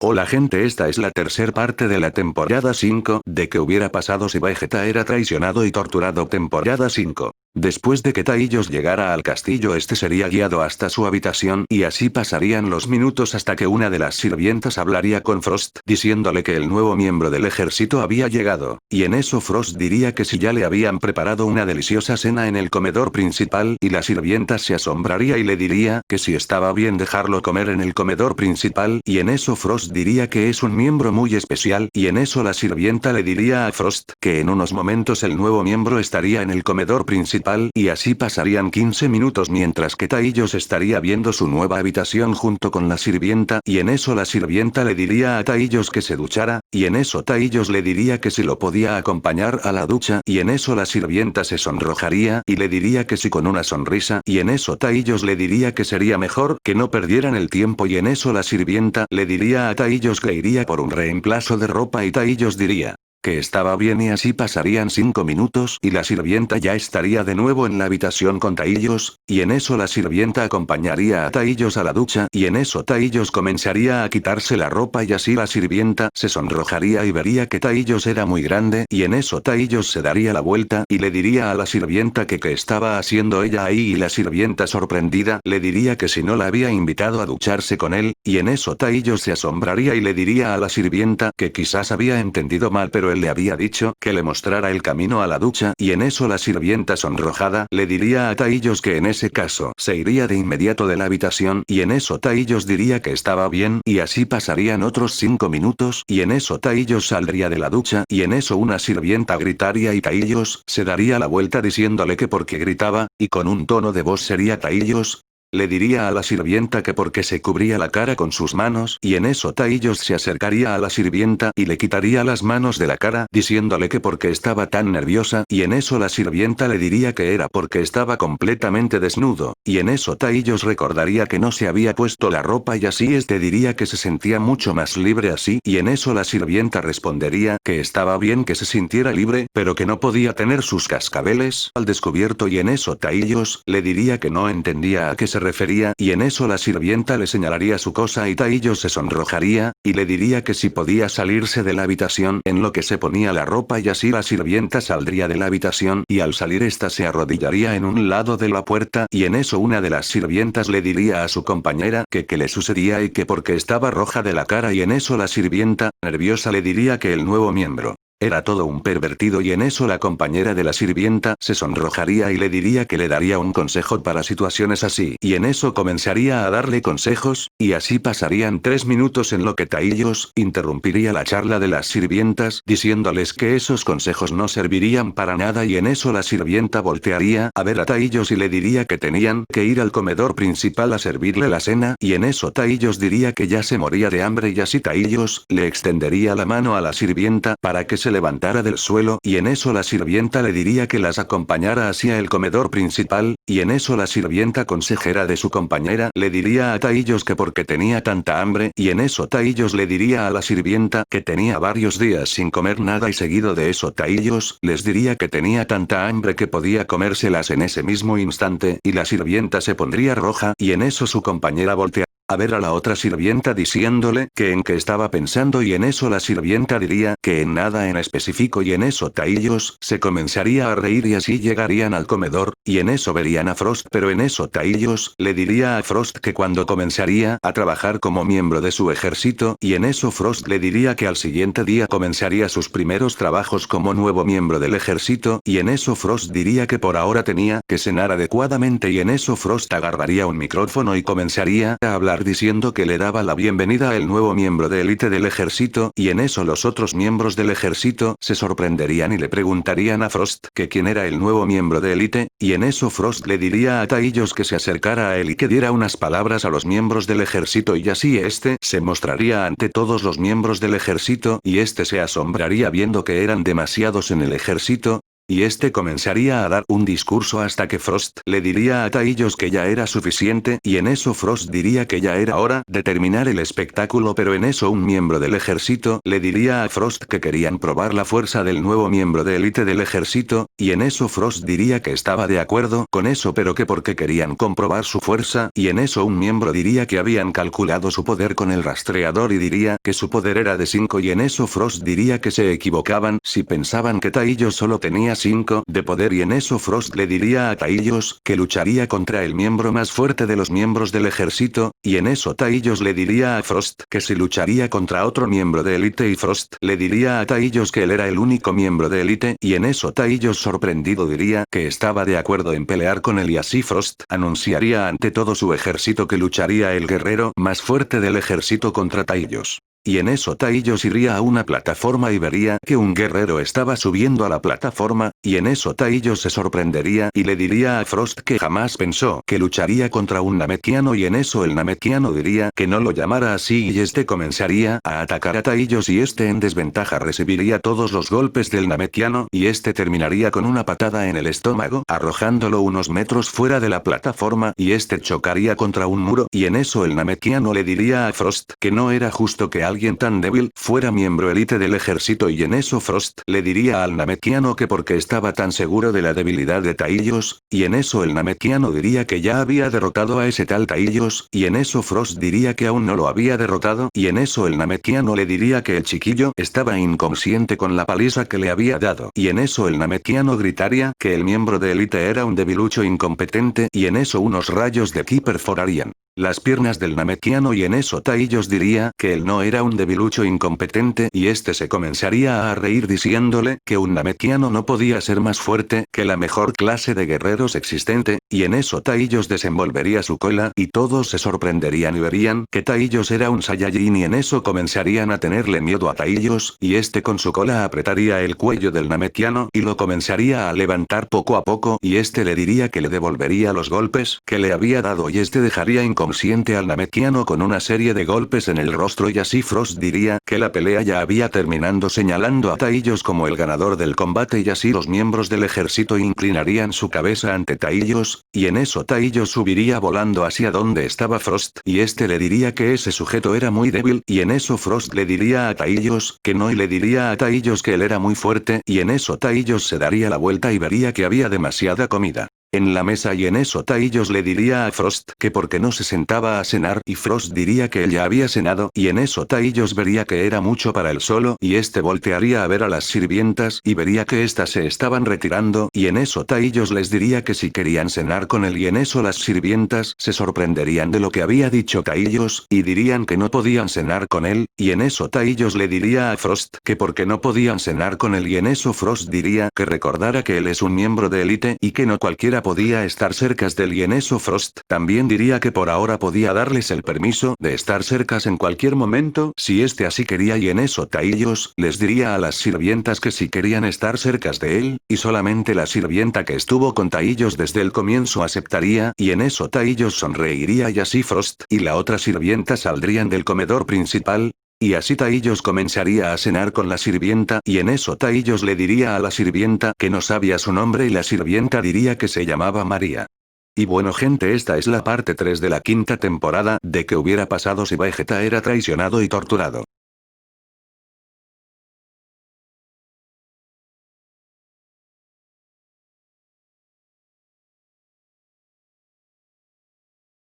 Hola gente, esta es la tercera parte de la temporada 5 de ¿Qué hubiera pasado si Vegeta era traicionado y torturado? Temporada 5. Después de que Taillos llegara al castillo, este sería guiado hasta su habitación y así pasarían los minutos hasta que una de las sirvientas hablaría con Frost diciéndole que el nuevo miembro del ejército había llegado, y en eso Frost diría que si ya le habían preparado una deliciosa cena en el comedor principal y la sirvienta se asombraría y le diría que si estaba bien dejarlo comer en el comedor principal y en eso Frost diría que es un miembro muy especial y en eso la sirvienta le diría a Frost que en unos momentos el nuevo miembro estaría en el comedor principal y así pasarían 15 minutos mientras que Taillos estaría viendo su nueva habitación junto con la sirvienta y en eso la sirvienta le diría a Taillos que se duchara, y en eso Taillos le diría que si lo podía acompañar a la ducha y en eso la sirvienta se sonrojaría y le diría que sí con una sonrisa y en eso Taillos le diría que sería mejor que no perdieran el tiempo y en eso la sirvienta le diría a Taillos que iría por un reemplazo de ropa y Taillos diría que estaba bien y así pasarían 5 minutos y la sirvienta ya estaría de nuevo en la habitación con Taillos, y en eso la sirvienta acompañaría a Taillos a la ducha y en eso Taillos comenzaría a quitarse la ropa y así la sirvienta se sonrojaría y vería que Taillos era muy grande y en eso Taillos se daría la vuelta y le diría a la sirvienta que qué estaba haciendo ella ahí y la sirvienta sorprendida le diría que si no la había invitado a ducharse con él, y en eso Taillos se asombraría y le diría a la sirvienta que quizás había entendido mal pero le había dicho que le mostrara el camino a la ducha y en eso la sirvienta sonrojada le diría a Taillos que en ese caso se iría de inmediato de la habitación y en eso Taillos diría que estaba bien y así pasarían otros 5 minutos y en eso Taillos saldría de la ducha y en eso una sirvienta gritaría y Taillos se daría la vuelta diciéndole que porque gritaba, y con un tono de voz sería Taillos. Le diría a la sirvienta que porque se cubría la cara con sus manos y en eso Taillos se acercaría a la sirvienta y le quitaría las manos de la cara diciéndole que porque estaba tan nerviosa y en eso la sirvienta le diría que era porque estaba completamente desnudo, y en eso Taillos recordaría que no se había puesto la ropa y así este diría que se sentía mucho más libre así y en eso la sirvienta respondería que estaba bien que se sintiera libre pero que no podía tener sus cascabeles al descubierto y en eso Taillos le diría que no entendía a qué se refería y en eso la sirvienta le señalaría su cosa y Taillos se sonrojaría, y le diría que si podía salirse de la habitación en lo que se ponía la ropa y así la sirvienta saldría de la habitación y al salir esta se arrodillaría en un lado de la puerta y en eso una de las sirvientas le diría a su compañera que qué le sucedía y que porque estaba roja de la cara y en eso la sirvienta, nerviosa le diría que el nuevo miembro era todo un pervertido y en eso la compañera de la sirvienta se sonrojaría y le diría que le daría un consejo para situaciones así y en eso comenzaría a darle consejos, y así pasarían 3 minutos en lo que Taillos interrumpiría la charla de las sirvientas diciéndoles que esos consejos no servirían para nada y en eso la sirvienta voltearía a ver a Taillos y le diría que tenían que ir al comedor principal a servirle la cena y en eso Taillos diría que ya se moría de hambre y así Taillos le extendería la mano a la sirvienta para que se levantara del suelo y en eso la sirvienta le diría que las acompañara hacia el comedor principal, y en eso la sirvienta consejera de su compañera le diría a Taillos que porque tenía tanta hambre y en eso Taillos le diría a la sirvienta que tenía varios días sin comer nada y seguido de eso Taillos les diría que tenía tanta hambre que podía comérselas en ese mismo instante y la sirvienta se pondría roja y en eso su compañera voltea a ver a la otra sirvienta diciéndole que en qué estaba pensando y en eso la sirvienta diría que en nada en específico y en eso Taillos se comenzaría a reír y así llegarían al comedor, y en eso verían a Frost pero en eso Taillos le diría a Frost que cuando comenzaría a trabajar como miembro de su ejército y en eso Frost le diría que al siguiente día comenzaría sus primeros trabajos como nuevo miembro del ejército y en eso Frost diría que por ahora tenía que cenar adecuadamente y en eso Frost agarraría un micrófono y comenzaría a hablar diciendo que le daba la bienvenida al nuevo miembro de élite del ejército y en eso los otros miembros del ejército se sorprenderían y le preguntarían a Frost que quién era el nuevo miembro de élite, y en eso Frost le diría a Taillos que se acercara a él y que diera unas palabras a los miembros del ejército y así este se mostraría ante todos los miembros del ejército y este se asombraría viendo que eran demasiados en el ejército. Y este comenzaría a dar un discurso hasta que Frost le diría a Taillos que ya era suficiente y en eso Frost diría que ya era hora de terminar el espectáculo pero en eso un miembro del ejército le diría a Frost que querían probar la fuerza del nuevo miembro de élite del ejército, y en eso Frost diría que estaba de acuerdo con eso pero que porque querían comprobar su fuerza, y en eso un miembro diría que habían calculado su poder con el rastreador y diría que su poder era de 5 y en eso Frost diría que se equivocaban si pensaban que Taillos solo tenía 5 de poder y en eso Frost le diría a Taillos que lucharía contra el miembro más fuerte de los miembros del ejército, y en eso Taillos le diría a Frost que si lucharía contra otro miembro de élite y Frost le diría a Taillos que él era el único miembro de élite y en eso Taillos sorprendido diría que estaba de acuerdo en pelear con él y así Frost anunciaría ante todo su ejército que lucharía el guerrero más fuerte del ejército contra Taillos. Y en eso Taillos iría a una plataforma y vería que un guerrero estaba subiendo a la plataforma, y en eso Taillos se sorprendería y le diría a Frost que jamás pensó que lucharía contra un Namekiano y en eso el Namekiano diría que no lo llamara así y este comenzaría a atacar a Taillos y este en desventaja recibiría todos los golpes del Namekiano y este terminaría con una patada en el estómago arrojándolo unos metros fuera de la plataforma y este chocaría contra un muro y en eso el Namekiano le diría a Frost que no era justo que alguien tan débil fuera miembro élite del ejército y en eso Frost le diría al Namekiano que porque estaba tan seguro de la debilidad de Taillos, y en eso el Namekiano diría que ya había derrotado a ese tal Taillos, y en eso Frost diría que aún no lo había derrotado, y en eso el Namekiano le diría que el chiquillo estaba inconsciente con la paliza que le había dado, y en eso el Namekiano gritaría que el miembro de élite era un debilucho incompetente, y en eso unos rayos de ki perforarían las piernas del Namekiano y en eso Taillos diría que él no era un debilucho incompetente y este se comenzaría a reír diciéndole que un Namekiano no podía ser más fuerte que la mejor clase de guerreros existente, y en eso Taillos desenvolvería su cola y todos se sorprenderían y verían que Taillos era un Saiyajin y en eso comenzarían a tenerle miedo a Taillos y este con su cola apretaría el cuello del Namekiano y lo comenzaría a levantar poco a poco y este le diría que le devolvería los golpes que le había dado y este dejaría inconsciente al Namekiano con una serie de golpes en el rostro y así Frost diría que la pelea ya había terminado señalando a Taillos como el ganador del combate y así los miembros del ejército inclinarían su cabeza ante Taillos, y en eso Taillos subiría volando hacia donde estaba Frost y este le diría que ese sujeto era muy débil y en eso Frost le diría a Taillos que no y le diría a Taillos que él era muy fuerte y en eso Taillos se daría la vuelta y vería que había demasiada comida en la mesa y en eso Taillos le diría a Frost que porque no se sentaba a cenar y Frost diría que él ya había cenado y en eso Taillos vería que era mucho para él solo y este voltearía a ver a las sirvientas y vería que éstas se estaban retirando y en eso Taillos les diría que si querían cenar con él y en eso las sirvientas se sorprenderían de lo que había dicho Taillos y dirían que no podían cenar con él, y en eso Taillos le diría a Frost que porque no podían cenar con él y en eso Frost diría que recordara que él es un miembro de élite y que no cualquiera podía estar cerca de él y en eso Frost también diría que por ahora podía darles el permiso de estar cerca en cualquier momento si este así quería y en eso Taillos les diría a las sirvientas que si querían estar cerca de él, y solamente la sirvienta que estuvo con Taillos desde el comienzo aceptaría y en eso Taillos sonreiría y así Frost y la otra sirvienta saldrían del comedor principal. Y así Taillos comenzaría a cenar con la sirvienta y en eso Taillos le diría a la sirvienta que no sabía su nombre y la sirvienta diría que se llamaba María. Y bueno gente, esta es la parte 3 de la quinta temporada de qué hubiera pasado si Vegeta era traicionado y torturado.